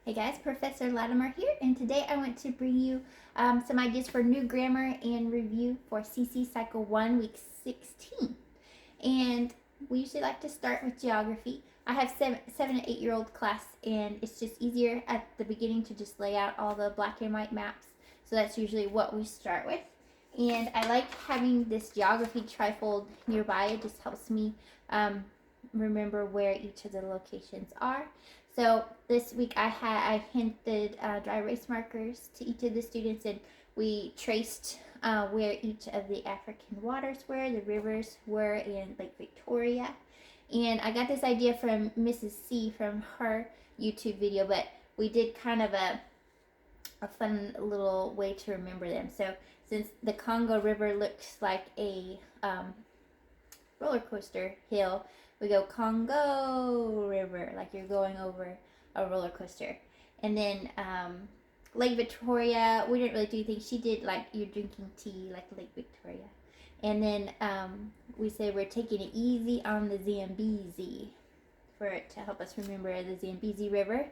Hey guys, Professor Latimer here, and today I want to bring you some ideas for new grammar and review for CC Cycle 1, Week 16. And we usually like to start with geography. I have 7 and 8-year-old class, and it's just easier at the beginning to just lay out all the black and white maps. So that's usually what we start with. And I like having this geography trifold nearby. It just helps me remember where each of the locations are. So this week I handed dry erase markers to each of the students, and we traced where each of the African waters were, the rivers were in Lake Victoria. And I got this idea from Mrs. C from her YouTube video, but we did kind of a fun little way to remember them. So since the Congo River looks like a roller coaster hill, we go Congo River, like you're going over a roller coaster. And then Lake Victoria, we didn't really do things. She did like you're drinking tea, like Lake Victoria. And then we said we're taking it easy on the Zambezi for it to help us remember the Zambezi River.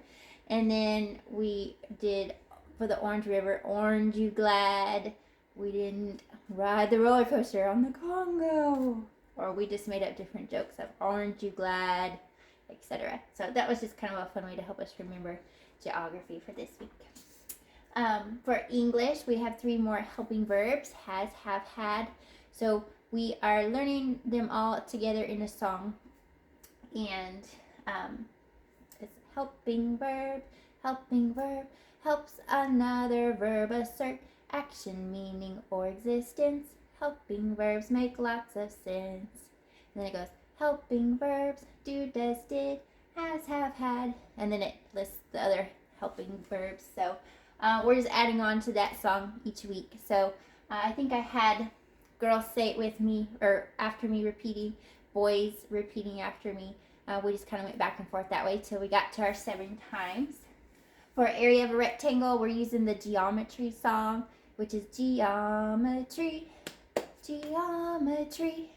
And then we did for the Orange River, Orange You Glad. We didn't ride the roller coaster on the Congo. Or we just made up different jokes of Orange You Glad, etc. So that was just kind of a fun way to help us remember geography for this week. For English, we have 3 more helping verbs: has, have, had. So we are learning them all together in a song. And it's helping verb, helps another verb assert action, meaning, or existence. Helping verbs make lots of sense. And then it goes, helping verbs, do, does, did, has, have, had. And then it lists the other helping verbs. So we're just adding on to that song each week. So I think I had girls say it with me, or after me repeating, boys repeating after me. We just kind of went back and forth that way till we got to our 7 times. For area of a rectangle, we're using the geometry song, which is geometry. Geometry,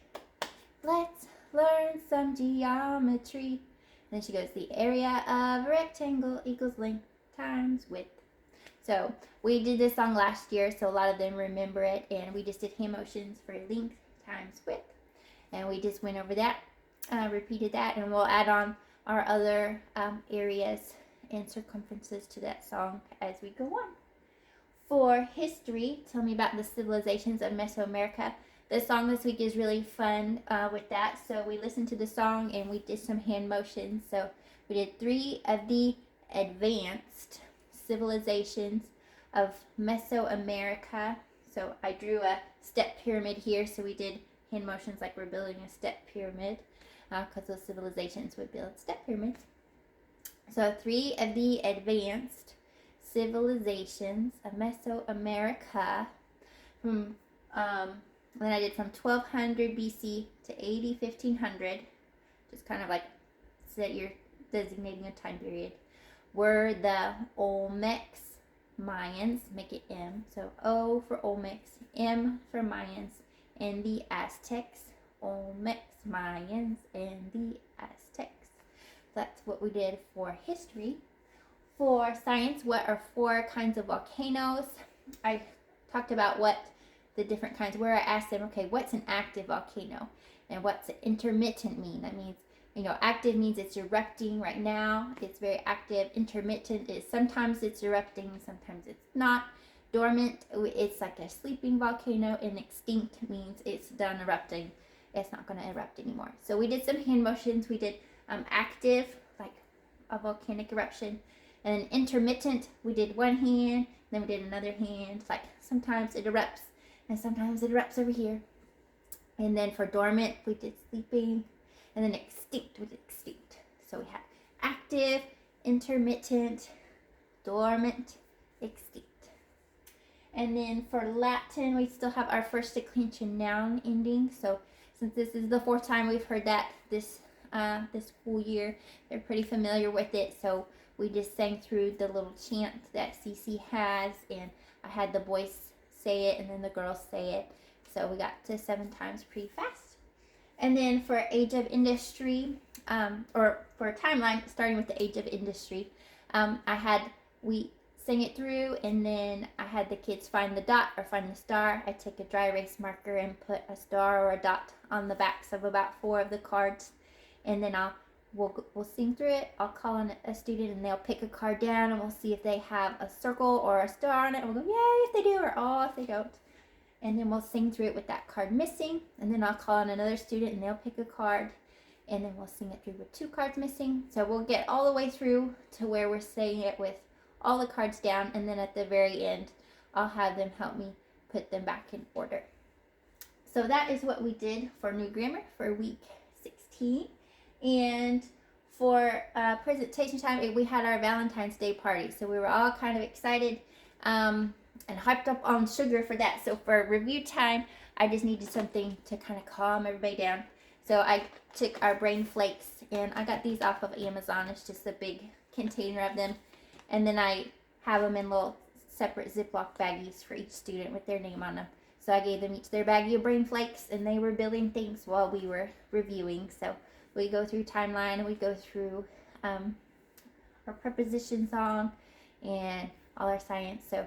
let's learn some geometry. And then she goes, the area of a rectangle equals length times width. So we did this song last year, so a lot of them remember it, and we just did hand motions for length times width. And we just went over that, repeated that, and we'll add on our other areas and circumferences to that song as we go on. For history, tell me about the civilizations of Mesoamerica. The song this week is really fun with that. So we listened to the song and we did some hand motions. So we did 3 of the advanced civilizations of Mesoamerica. So I drew a step pyramid here. So we did hand motions like we're building a step pyramid because those civilizations would build step pyramids. So 3 of the advanced civilizations of Mesoamerica from then I did from 1200 BC to 80 1500, just kind of like so that you're designating a time period, were the Olmecs Mayans, make it M, so O for Olmecs, M for Mayans, and the Aztecs. Olmecs, Mayans, and the Aztecs. That's what we did for history. For science, what are 4 kinds of volcanoes? I talked about what the different kinds were. I asked them, okay, what's an active volcano? And what's an intermittent mean? That means, active means it's erupting right now. It's very active. Intermittent is sometimes it's erupting, sometimes it's not. Dormant, it's like a sleeping volcano. And extinct means it's done erupting. It's not going to erupt anymore. So we did some hand motions. We did active, like a volcanic eruption. And intermittent, we did one hand, then we did another hand. Like sometimes it erupts, and sometimes it erupts over here. And then for dormant, we did sleeping. And then extinct, we did extinct. So we had active, intermittent, dormant, extinct. And then for Latin, we still have our first declension noun ending. So since this is the 4th time we've heard that this school year, they're pretty familiar with it. So we just sang through the little chant that CC has, and I had the boys say it and then the girls say it. So we got to 7 times pretty fast. And then for age of industry, or for timeline, starting with the age of industry, we sang it through, and then I had the kids find the dot or find the star. I take a dry erase marker and put a star or a dot on the backs of about 4 of the cards, and then we'll sing through it. I'll call on a student, and they'll pick a card down, and we'll see if they have a circle or a star on it. And we'll go, yay if they do, or oh if they don't. And then we'll sing through it with that card missing, and then I'll call on another student, and they'll pick a card, and then we'll sing it through with 2 cards missing. So we'll get all the way through to where we're saying it with all the cards down, and then at the very end I'll have them help me put them back in order. So that is what we did for new grammar for week 16. And for presentation time, we had our Valentine's Day party, so we were all kind of excited and hyped up on sugar for that. So for review time, I just needed something to kind of calm everybody down. So I took our brain flakes, and I got these off of Amazon. It's just a big container of them. And then I have them in little separate Ziploc baggies for each student with their name on them. So I gave them each their baggie of brain flakes, and they were building things while we were reviewing. So we go through timeline, and we go through our preposition song and all our science. So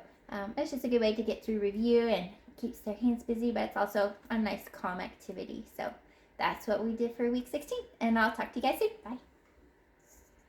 it's just a good way to get through review and keeps their hands busy, but it's also a nice calm activity. So that's what we did for week 16, and I'll talk to you guys soon. Bye.